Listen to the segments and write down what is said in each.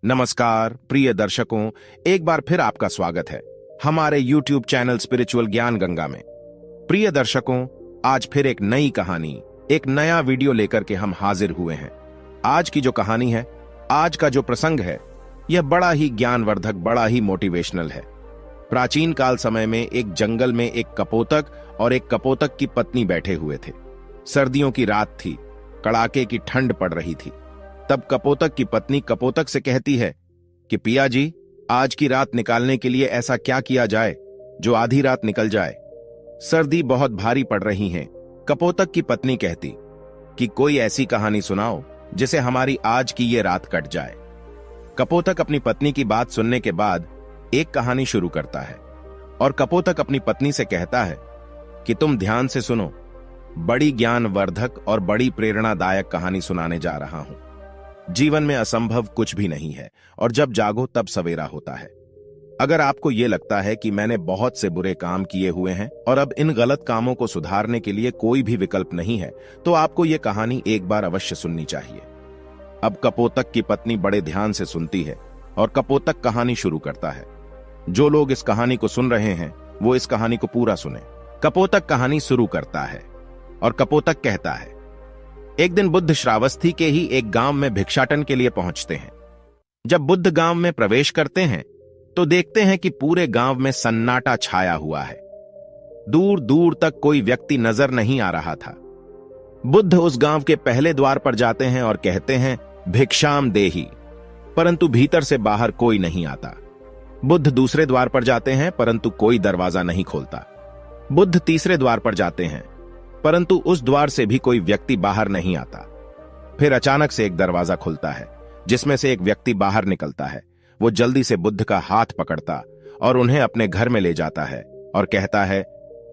नमस्कार प्रिय दर्शकों, एक बार फिर आपका स्वागत है हमारे YouTube चैनल स्पिरिचुअल ज्ञान गंगा में। प्रिय दर्शकों, आज फिर एक नई कहानी, एक नया वीडियो लेकर के हम हाजिर हुए हैं। आज की जो कहानी है, आज का जो प्रसंग है, यह बड़ा ही ज्ञानवर्धक, बड़ा ही मोटिवेशनल है। प्राचीन काल समय में एक जंगल में एक कपोतक और एक कपोतक की पत्नी बैठे हुए थे। सर्दियों की रात थी, कड़ाके की ठंड पड़ रही थी। तब कपोतक की पत्नी कपोतक से कहती है कि पिया जी, आज की रात निकालने के लिए ऐसा क्या किया जाए जो आधी रात निकल जाए। सर्दी बहुत भारी पड़ रही है। कपोतक की पत्नी कहती कि कोई ऐसी कहानी सुनाओ जिसे हमारी आज की ये रात कट जाए। कपोतक अपनी पत्नी की बात सुनने के बाद एक कहानी शुरू करता है और कपोतक अपनी पत्नी से कहता है कि तुम ध्यान से सुनो, बड़ी ज्ञानवर्धक और बड़ी प्रेरणादायक कहानी सुनाने जा रहा हूं। जीवन में असंभव कुछ भी नहीं है और जब जागो तब सवेरा होता है। अगर आपको यह लगता है कि मैंने बहुत से बुरे काम किए हुए हैं और अब इन गलत कामों को सुधारने के लिए कोई भी विकल्प नहीं है, तो आपको यह कहानी एक बार अवश्य सुननी चाहिए। अब कपोतक की पत्नी बड़े ध्यान से सुनती है और कपोतक कहानी शुरू करता है। जो लोग इस कहानी को सुन रहे हैं वो इस कहानी को पूरा सुने। कपोतक कहानी शुरू करता है और कपोतक कहता है, एक दिन बुद्ध श्रावस्ती के ही एक गांव में भिक्षाटन के लिए पहुंचते हैं। जब बुद्ध गांव में प्रवेश करते हैं तो देखते हैं कि पूरे गांव में सन्नाटा छाया हुआ है। दूर दूर तक कोई व्यक्ति नजर नहीं आ रहा था। बुद्ध उस गांव के पहले द्वार पर जाते हैं और कहते हैं, भिक्षाम देहि, परंतु भीतर से बाहर कोई नहीं आता। बुद्ध दूसरे द्वार पर जाते हैं परंतु कोई दरवाजा नहीं खोलता। बुद्ध तीसरे द्वार पर जाते हैं परंतु उस द्वार से भी कोई व्यक्ति बाहर नहीं आता। फिर अचानक से एक दरवाजा खुलता है जिसमें से एक व्यक्ति बाहर निकलता है। वो जल्दी से बुद्ध का हाथ पकड़ता और उन्हें अपने घर में ले जाता है और कहता है,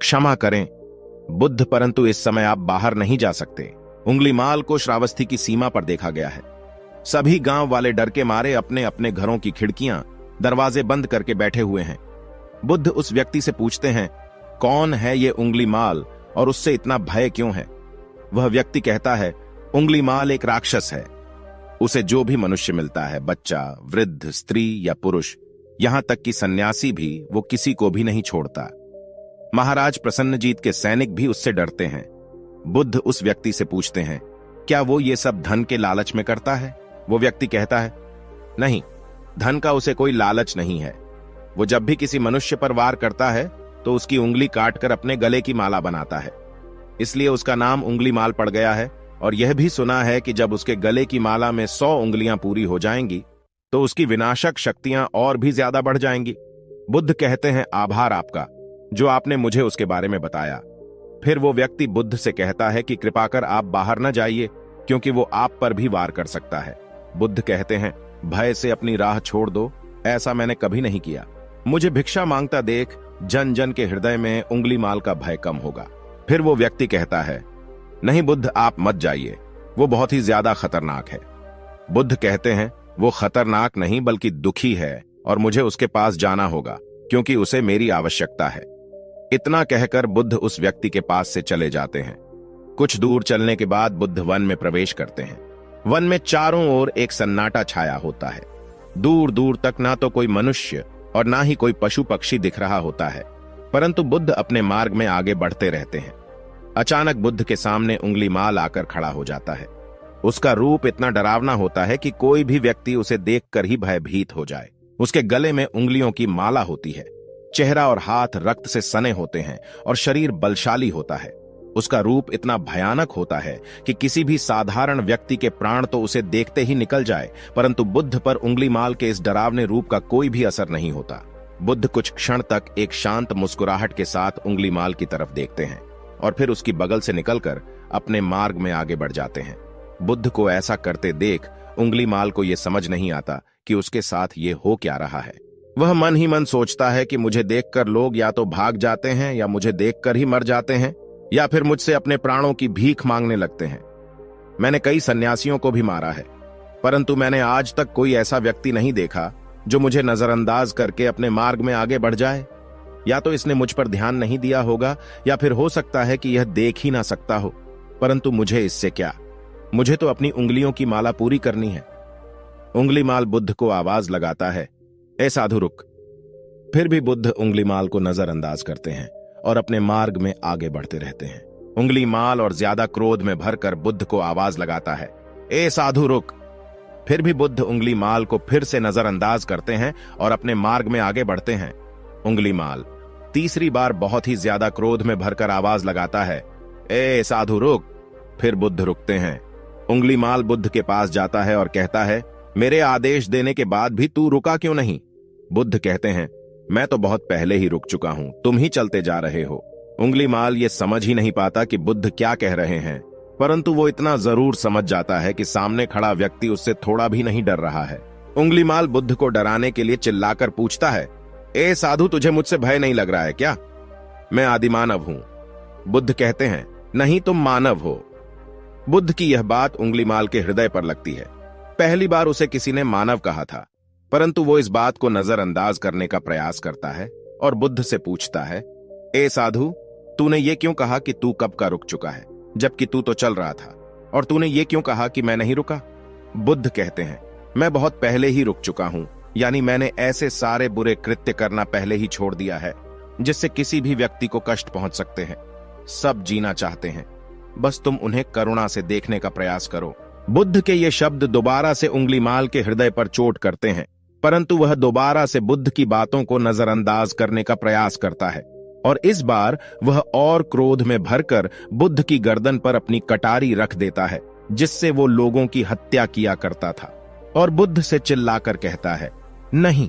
क्षमा करें बुद्ध, परंतु इस समय आप बाहर नहीं जा सकते। उंगलीमाल को श्रावस्ती की सीमा पर देखा गया है। सभी गांव वाले डर के मारे अपने अपने घरों की खिड़कियां, दरवाजे बंद करके बैठे हुए हैं। बुद्ध उस व्यक्ति से पूछते हैं, कौन है ये उंगलीमाल और उससे इतना भय क्यों है? वह व्यक्ति कहता है, उंगलीमाल एक राक्षस है। उसे जो भी मनुष्य मिलता है, बच्चा, वृद्ध, स्त्री या पुरुष, यहां तक कि सन्यासी भी, वो किसी को भी नहीं छोड़ता। महाराज प्रसन्नजीत के सैनिक भी उससे डरते हैं। बुद्ध उस व्यक्ति से पूछते हैं, क्या वो ये सब धन के लालच में करता है? वो व्यक्ति कहता है, नहीं, धन का उसे कोई लालच नहीं है। वो जब भी किसी मनुष्य पर वार करता है तो उसकी उंगली काटकर अपने गले की माला बनाता है, इसलिए उसका नाम उंगलीमाल पड़ गया है। और यह भी सुना है कि जब उसके गले की माला में 100 उंगलियां पूरी हो जाएंगी तो उसकी विनाशक शक्तियां और भी ज्यादा बढ़ जाएंगी। बुद्ध कहते हैं, आभार आपका जो आपने मुझे उसके बारे में बताया। फिर वो व्यक्ति बुद्ध से कहता है कि कृपा कर आप बाहर न जाइए क्योंकि वो आप पर भी वार कर सकता है। बुद्ध कहते हैं, भय से अपनी राह छोड़ दो, ऐसा मैंने कभी नहीं किया। मुझे भिक्षा मांगता देख जन जन के हृदय में उंगलीमाल का भय कम होगा। फिर वो व्यक्ति कहता है, नहीं बुद्ध, आप मत जाइए, वो बहुत ही ज्यादा खतरनाक है। बुद्ध कहते हैं, वो खतरनाक नहीं बल्कि दुखी है और मुझे उसके पास जाना होगा क्योंकि उसे मेरी आवश्यकता है। इतना कहकर बुद्ध उस व्यक्ति के पास से चले जाते हैं। कुछ दूर चलने के बाद बुद्ध वन में प्रवेश करते हैं। वन में चारों ओर एक सन्नाटा छाया होता है। दूर दूर तक ना तो कोई मनुष्य और ना ही कोई पशु पक्षी दिख रहा होता है, परंतु बुद्ध अपने मार्ग में आगे बढ़ते रहते हैं। अचानक बुद्ध के सामने उंगलीमाल आकर खड़ा हो जाता है। उसका रूप इतना डरावना होता है कि कोई भी व्यक्ति उसे देखकर ही भयभीत हो जाए। उसके गले में उंगलियों की माला होती है, चेहरा और हाथ रक्त से सने होते हैं और शरीर बलशाली होता है। उसका रूप इतना भयानक होता है कि किसी भी साधारण व्यक्ति के प्राण तो उसे देखते ही निकल जाए, परंतु बुद्ध पर उंगलीमाल के इस डरावने रूप का कोई भी असर नहीं होता। बुद्ध कुछ क्षण तक एक शांत मुस्कुराहट के साथ उंगलीमाल की तरफ देखते हैं और फिर उसकी बगल से निकलकर अपने मार्ग में आगे बढ़ जाते हैं। बुद्ध को ऐसा करते देख उंगलीमाल को यह समझ नहीं आता कि उसके साथ ये हो क्या रहा है। वह मन ही मन सोचता है कि मुझे देखकर लोग या तो भाग जाते हैं या मुझे देखकर ही मर जाते हैं या फिर मुझसे अपने प्राणों की भीख मांगने लगते हैं। मैंने कई सन्यासियों को भी मारा है, परंतु मैंने आज तक कोई ऐसा व्यक्ति नहीं देखा जो मुझे नजरअंदाज करके अपने मार्ग में आगे बढ़ जाए। या तो इसने मुझ पर ध्यान नहीं दिया होगा या फिर हो सकता है कि यह देख ही ना सकता हो, परंतु मुझे इससे क्या, मुझे तो अपनी उंगलियों की माला पूरी करनी है। उंगलीमाल बुद्ध को आवाज लगाता है, ए साधु रुक। फिर भी बुद्ध उंगलीमाल को नजरअंदाज करते हैं और अपने मार्ग में आगे बढ़ते रहते हैं। उंगलीमाल और ज्यादा क्रोध में भरकर बुद्ध को आवाज लगाता है, ए साधु रुक। फिर भी बुद्ध उंगलीमाल को फिर से नजरअंदाज करते हैं और अपने मार्ग में आगे बढ़ते हैं। उंगलीमाल तीसरी बार बहुत ही ज्यादा क्रोध में भरकर आवाज लगाता है, ए साधु रुक। फिर बुद्ध रुकते हैं। उंगलीमाल बुद्ध के पास जाता है और कहता है, मेरे आदेश देने के बाद भी तू रुका क्यों नहीं? बुद्ध कहते हैं, मैं तो बहुत पहले ही रुक चुका हूं, तुम ही चलते जा रहे हो। उंगलीमाल ये समझ ही नहीं पाता कि बुद्ध क्या कह रहे हैं, परंतु वो इतना जरूर समझ जाता है कि सामने खड़ा व्यक्ति उससे थोड़ा भी नहीं डर रहा है। उंगलीमाल बुद्ध को डराने के लिए चिल्लाकर पूछता है, ए साधु, तुझे मुझसे भय नहीं लग रहा है क्या? मैं आदिमानव हूं। बुद्ध कहते हैं, नहीं, तुम मानव हो। बुद्ध की यह बात उंगलीमाल के हृदय पर लगती है। पहली बार उसे किसी ने मानव कहा था, परंतु वो इस बात को नजरअंदाज करने का प्रयास करता है और बुद्ध से पूछता है, ए साधु, तूने ये क्यों कहा कि तू कब का रुक चुका है, जबकि तू तो चल रहा था? और तूने ये क्यों कहा कि मैं नहीं रुका? बुद्ध कहते हैं, मैं बहुत पहले ही रुक चुका हूं, यानी मैंने ऐसे सारे बुरे कृत्य करना पहले ही छोड़ दिया है जिससे किसी भी व्यक्ति को कष्ट पहुंच सकते हैं। सब जीना चाहते हैं, बस तुम उन्हें करुणा से देखने का प्रयास करो। बुद्ध के ये शब्द दोबारा से उंगलीमाल के हृदय पर चोट करते हैं, परंतु वह दोबारा से बुद्ध की बातों को नजरअंदाज करने का प्रयास करता है और इस बार वह और क्रोध में भरकर बुद्ध की गर्दन पर अपनी कटारी रख देता है, जिससे वो लोगों की हत्या किया करता था, और बुद्ध से चिल्लाकर कहता है, नहीं,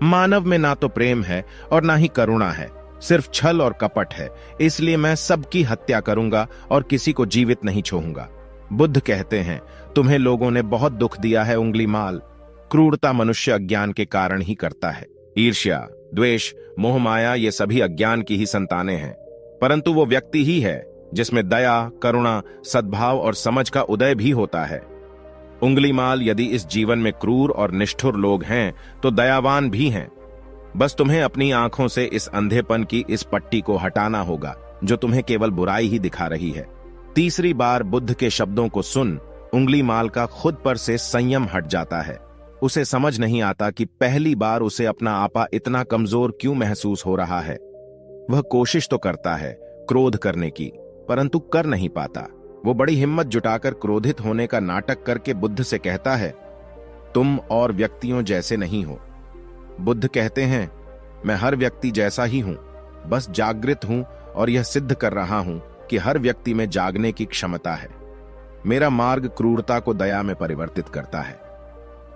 मानव में ना तो प्रेम है और ना ही करुणा है, सिर्फ छल और कपट है, इसलिए मैं सबकी हत्या करूंगा और किसी को जीवित नहीं छोड़ूंगा। बुद्ध कहते हैं, तुम्हें लोगों ने बहुत दुख दिया है उंगलीमाल। क्रूरता मनुष्य अज्ञान के कारण ही करता है। ईर्ष्या, द्वेष, मोह माया ये सभी अज्ञान की ही संतानें हैं, परंतु वो व्यक्ति ही है जिसमें दया, करुणा, सद्भाव और समझ का उदय भी होता है। उंगलीमाल यदि इस जीवन में क्रूर और निष्ठुर लोग हैं तो दयावान भी हैं। बस तुम्हें अपनी आंखों से इस अंधेपन की इस पट्टी को हटाना होगा जो तुम्हें केवल बुराई ही दिखा रही है। तीसरी बार बुद्ध के शब्दों को सुन उंगलीमाल का खुद पर से संयम हट जाता है। उसे समझ नहीं आता कि पहली बार उसे अपना आपा इतना कमजोर क्यों महसूस हो रहा है। वह कोशिश तो करता है क्रोध करने की, परंतु कर नहीं पाता। वो बड़ी हिम्मत जुटाकर क्रोधित होने का नाटक करके बुद्ध से कहता है, तुम और व्यक्तियों जैसे नहीं हो। बुद्ध कहते हैं, मैं हर व्यक्ति जैसा ही हूं, बस जागृत हूं और यह सिद्ध कर रहा हूं कि हर व्यक्ति में जागने की क्षमता है। मेरा मार्ग क्रूरता को दया में परिवर्तित करता है।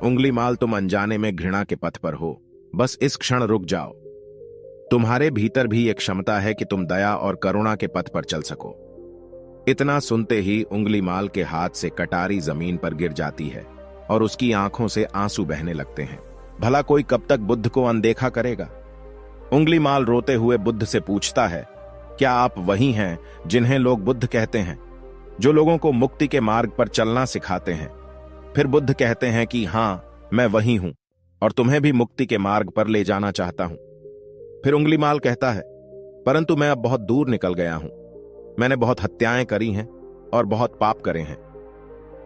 उंगलीमाल, तुम अनजाने में घृणा के पथ पर हो, बस इस क्षण रुक जाओ। तुम्हारे भीतर भी एक क्षमता है कि तुम दया और करुणा के पथ पर चल सको। इतना सुनते ही उंगलीमाल के हाथ से कटारी जमीन पर गिर जाती है और उसकी आंखों से आंसू बहने लगते हैं। भला कोई कब तक बुद्ध को अनदेखा करेगा? उंगलीमाल रोते हुए बुद्ध से पूछता है, क्या आप वही हैं जिन्हें लोग बुद्ध कहते हैं, जो लोगों को मुक्ति के मार्ग पर चलना सिखाते हैं? फिर बुद्ध कहते हैं कि हां, मैं वही हूं और तुम्हें भी मुक्ति के मार्ग पर ले जाना चाहता हूं। फिर उंगलीमाल कहता है, परंतु मैं अब बहुत दूर निकल गया हूं। मैंने बहुत हत्याएं करी हैं और बहुत पाप करे हैं।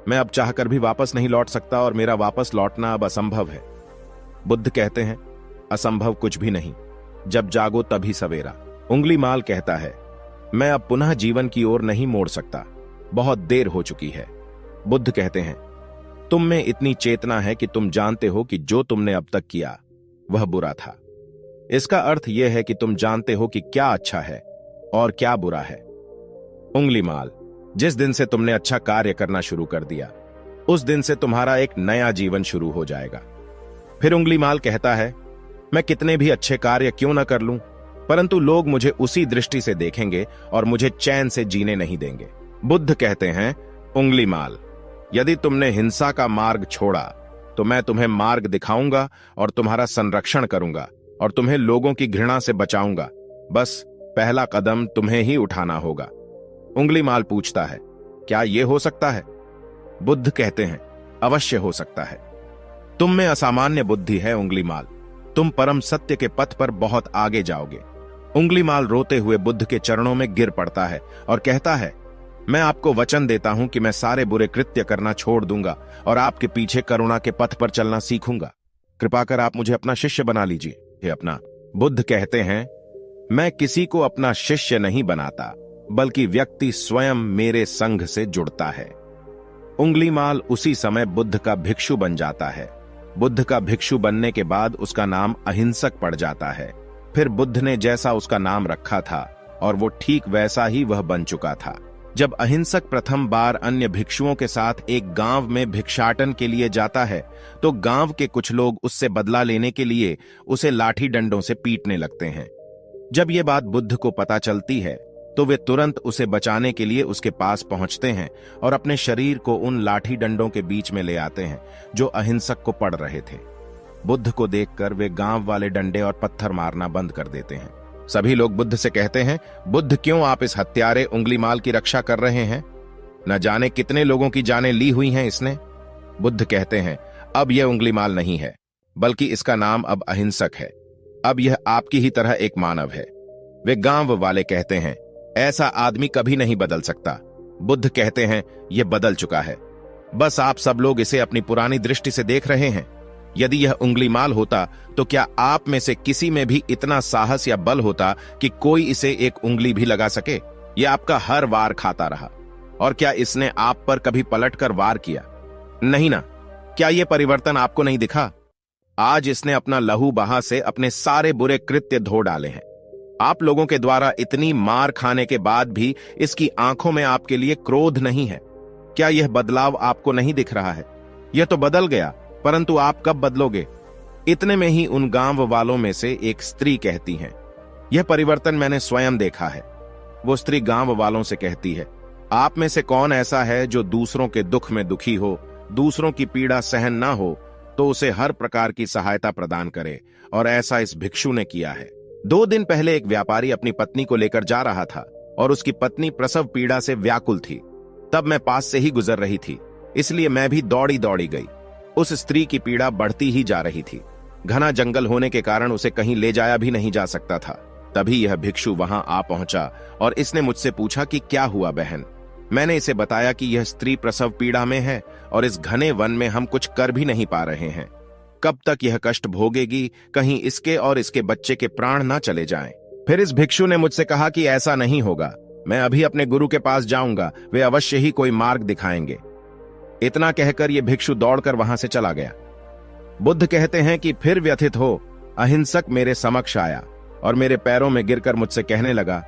मैं अब चाहकर भी वापस नहीं लौट सकता और मेरा वापस लौटना अब असंभव है। बुद्ध कहते हैं, असंभव कुछ भी नहीं, जब जागो तभी सवेरा। उंगलीमाल कहता है, मैं अब पुनः जीवन की ओर नहीं मोड़ सकता, बहुत देर हो चुकी है। बुद्ध कहते हैं, तुम में इतनी चेतना है कि तुम जानते हो कि जो तुमने अब तक किया वह बुरा था। इसका अर्थ यह है कि तुम जानते हो कि क्या अच्छा है और क्या बुरा है। उंगलीमाल, जिस दिन से तुमने अच्छा कार्य करना शुरू कर दिया, उस दिन से तुम्हारा एक नया जीवन शुरू हो जाएगा। फिर उंगलीमाल कहता है, मैं कितने भी अच्छे कार्य क्यों न कर लूं, परंतु लोग मुझे उसी दृष्टि से देखेंगे और मुझे चैन से जीने नहीं देंगे। बुद्ध कहते हैं, उंगलीमाल, यदि तुमने हिंसा का मार्ग छोड़ा तो मैं तुम्हें मार्ग दिखाऊंगा और तुम्हारा संरक्षण करूंगा और तुम्हें लोगों की घृणा से बचाऊंगा। बस पहला कदम तुम्हें ही उठाना होगा। उंगलीमाल पूछता है, क्या यह हो सकता है? बुद्ध कहते हैं, अवश्य हो सकता है। तुम में असामान्य बुद्धि है उंगलीमाल, तुम परम सत्य के पथ पर बहुत आगे जाओगे। उंगलीमाल रोते हुए बुद्ध के चरणों में गिर पड़ता है और कहता है, मैं आपको वचन देता हूं कि मैं सारे बुरे कृत्य करना छोड़ दूंगा और आपके पीछे करुणा के पथ पर चलना सीखूंगा। कृपा कर आप मुझे अपना शिष्य बना लीजिए। हे अपना बुद्ध कहते हैं, मैं किसी को अपना शिष्य नहीं बनाता, बल्कि व्यक्ति स्वयं मेरे संघ से जुड़ता है। उंगलीमाल उसी समय बुद्ध का भिक्षु बन जाता है। बुद्ध का भिक्षु बनने के बाद उसका नाम अहिंसक पड़ जाता है। फिर बुद्ध ने जैसा उसका नाम रखा था और वो ठीक वैसा ही वह बन चुका था। जब अहिंसक प्रथम बार अन्य भिक्षुओं के साथ एक गांव में भिक्षाटन के लिए जाता है तो गांव के कुछ लोग उससे बदला लेने के लिए उसे लाठी डंडों से पीटने लगते हैं। जब ये बात बुद्ध को पता चलती है तो वे तुरंत उसे बचाने के लिए उसके पास पहुंचते हैं और अपने शरीर को उन लाठी डंडों के बीच में ले आते हैं जो अहिंसक को पड़ रहे थे। बुद्ध को देखकर वे गांव वाले डंडे और पत्थर मारना बंद कर देते हैं। सभी लोग बुद्ध से कहते हैं, बुद्ध क्यों आप इस हत्यारे उंगलीमाल की रक्षा कर रहे हैं? न जाने कितने लोगों की जानें ली हुई हैं इसने। बुद्ध कहते हैं, अब यह उंगलीमाल नहीं है, बल्कि इसका नाम अब अहिंसक है। अब यह आपकी ही तरह एक मानव है। वे गांव वाले कहते हैं, ऐसा आदमी कभी नहीं बदल सकता। बुद्ध कहते हैं, यह बदल चुका है, बस आप सब लोग इसे अपनी पुरानी दृष्टि से देख रहे हैं। यदि यह उंगलीमाल होता तो क्या आप में से किसी में भी इतना साहस या बल होता कि कोई इसे एक उंगली भी लगा सके? यह आपका हर वार खाता रहा, और क्या इसने आप पर कभी पलटकर वार किया? नहीं ना। क्या यह परिवर्तन आपको नहीं दिखा? आज इसने अपना लहू बहा से अपने सारे बुरे कृत्य धो डाले हैं। आप लोगों के द्वारा इतनी मार खाने के बाद भी इसकी आंखों में आपके लिए क्रोध नहीं है। क्या यह बदलाव आपको नहीं दिख रहा है? यह तो बदल गया, परंतु आप कब बदलोगे? इतने में ही उन गांव वालों में से एक स्त्री कहती है, यह परिवर्तन मैंने स्वयं देखा है। वो स्त्री गांव वालों से कहती है, आप में से कौन ऐसा है जो दूसरों के दुख में दुखी हो, दूसरों की पीड़ा सहन ना हो तो उसे हर प्रकार की सहायता प्रदान करे, और ऐसा इस भिक्षु ने किया है। 2 दिन पहले एक व्यापारी अपनी पत्नी को लेकर जा रहा था और उसकी पत्नी प्रसव पीड़ा से व्याकुल थी। तब मैं पास से ही गुजर रही थी, इसलिए मैं भी दौड़ी दौड़ी गई। उस स्त्री की पीड़ा बढ़ती ही जा रही थी। घना जंगल होने के कारण उसे कहीं ले जाया भी नहीं जा सकता था। तभी यह भिक्षु वहां आ पहुंचा और इसने मुझसे पूछा कि क्या हुआ बहन। मैंने इसे बताया कि यह स्त्री प्रसव पीड़ा में है और इस घने वन में हम कुछ कर भी नहीं पा रहे हैं। कब तक यह कष्ट भोगेगी, कहीं इसके और इसके बच्चे के प्राण ना चले जाएं। फिर इस भिक्षु ने मुझसे कहा कि ऐसा नहीं होगा, मैं अभी अपने गुरु के पास जाऊंगा, वे अवश्य ही कोई मार्ग दिखाएंगे। इतना कहकर यह भिक्षु दौड़कर वहां से चला गया। बुद्ध कहते हैं कि फिर व्यथित हो अहिंसक मेरे समक्ष आया और मेरे पैरों में गिरकर मुझसे कहने लगा,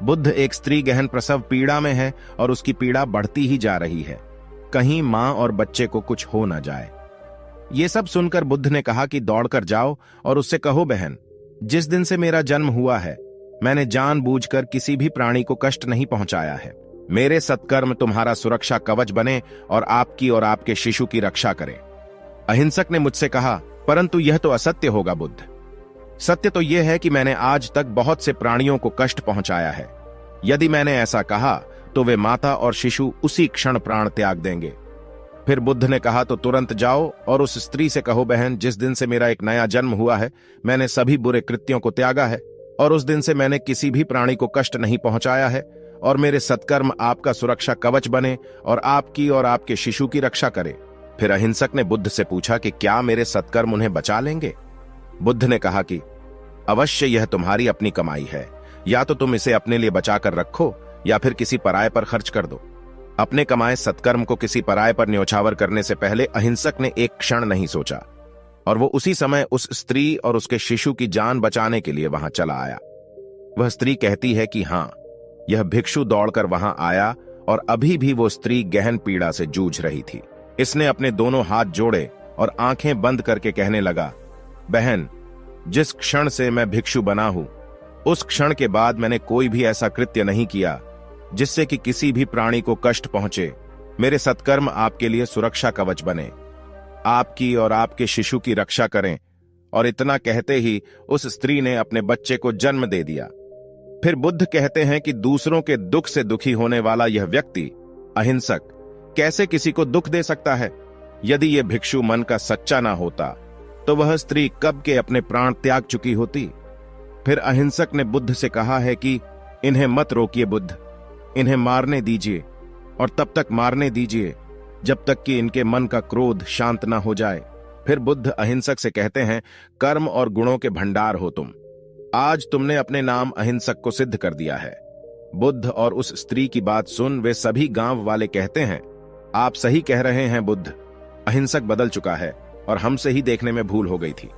बुद्ध, एक स्त्री गहन प्रसव पीड़ा में है और उसकी पीड़ा बढ़ती ही जा रही है, कहीं मां और बच्चे को कुछ हो ना जाए। ये सब सुनकर बुद्ध ने कहा कि दौड़कर जाओ और उससे कहो, बहन, जिस दिन से मेरा जन्म हुआ है मैंने जानबूझकर किसी भी प्राणी को कष्ट नहीं पहुंचाया है। मेरे सत्कर्म तुम्हारा सुरक्षा कवच बने और आपकी और आपके शिशु की रक्षा करें। अहिंसक ने मुझसे कहा, परंतु यह तो असत्य होगा बुद्ध। सत्य तो यह है कि मैंने आज तक बहुत से प्राणियों को कष्ट पहुंचाया है। यदि मैंने ऐसा कहा तो वे माता और शिशु उसी क्षण प्राण त्याग देंगे। फिर बुद्ध ने कहा, तो तुरंत जाओ और उस स्त्री से कहो, बहन, जिस दिन से मेरा एक नया जन्म हुआ है मैंने सभी बुरे कृत्यों को त्यागा है और उस दिन से मैंने किसी भी प्राणी को कष्ट नहीं पहुंचाया है, और मेरे सत्कर्म आपका सुरक्षा कवच बने और आपकी और आपके शिशु की रक्षा करे। फिर अहिंसक ने बुद्ध से पूछा कि क्या मेरे सत्कर्म उन्हें बचा लेंगे? बुद्ध ने कहा कि अवश्य यह तुम्हारी अपनी कमाई है, या तो तुम इसे अपने लिए बचा कर रखो या फिर किसी पराये पर खर्च कर दो। अपने कमाए सत्कर्म को किसी पराये पर न्योछावर करने से पहले अहिंसक ने एक क्षण नहीं सोचा और वो उसी समय उस स्त्री और उसके शिशु की जान बचाने के लिए वहां चला आया। वह स्त्री कहती है कि हां, यह भिक्षु दौड़कर वहां आया और अभी भी वो स्त्री गहन पीड़ा से जूझ रही थी। इसने अपने दोनों हाथ जोड़े और आंखें बंद करके कहने लगा, बहन, जिस क्षण से मैं भिक्षु बना हूं उस क्षण के बाद मैंने कोई भी ऐसा कृत्य नहीं किया जिससे कि किसी भी प्राणी को कष्ट पहुंचे। मेरे सत्कर्म आपके लिए सुरक्षा कवच बने, आपकी और आपके शिशु की रक्षा करें। और इतना कहते ही उस स्त्री ने अपने बच्चे को जन्म दे दिया। फिर बुद्ध कहते हैं कि दूसरों के दुख से दुखी होने वाला यह व्यक्ति अहिंसक कैसे किसी को दुख दे सकता है? यदि यह भिक्षु मन का सच्चा ना होता तो वह स्त्री कब के अपने प्राण त्याग चुकी होती। फिर अहिंसक ने बुद्ध से कहा है कि इन्हें मत रोकिए बुद्ध, इन्हें मारने दीजिए, और तब तक मारने दीजिए जब तक कि इनके मन का क्रोध शांत न हो जाए। फिर बुद्ध अहिंसक से कहते हैं, कर्म और गुणों के भंडार हो तुम। आज तुमने अपने नाम अहिंसक को सिद्ध कर दिया है। बुद्ध और उस स्त्री की बात सुन वे सभी गांव वाले कहते हैं, आप सही कह रहे हैं बुद्ध, अहिंसक बदल चुका है और हमसे ही देखने में भूल हो गई थी।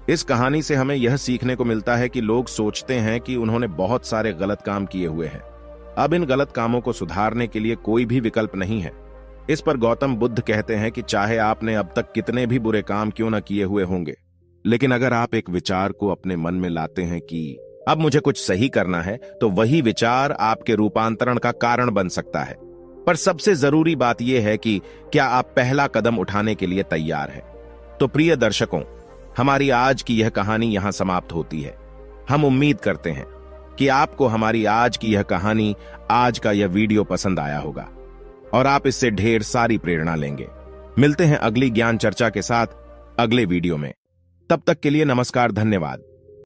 इस कहानी से हमें यह सीखने को मिलता है कि लोग सोचते हैं कि उन्होंने बहुत सारे गलत काम किए हुए हैं। अब इन गलत कामों को सुधारने के लिए कोई भी विकल्प नहीं है। इस पर गौतम बुद्ध कहते हैं कि चाहे आपने अब तक कितने भी बुरे काम क्यों न किए हुए होंगे, लेकिन अगर आप एक विचार को अपने मन में लाते हैं कि अब मुझे कुछ सही करना है, तो वही विचार आपके रूपांतरण का कारण बन सकता है। पर सबसे जरूरी बात यह है कि क्या आप पहला कदम उठाने के लिए तैयार हैं। तो प्रिय दर्शकों, हमारी आज की यह कहानी यहां समाप्त होती है। हम उम्मीद करते हैं कि आपको हमारी आज की यह कहानी, आज का यह वीडियो पसंद आया होगा और आप इससे ढेर सारी प्रेरणा लेंगे। मिलते हैं अगली ज्ञान चर्चा के साथ अगले वीडियो में। तब तक के लिए नमस्कार, धन्यवाद।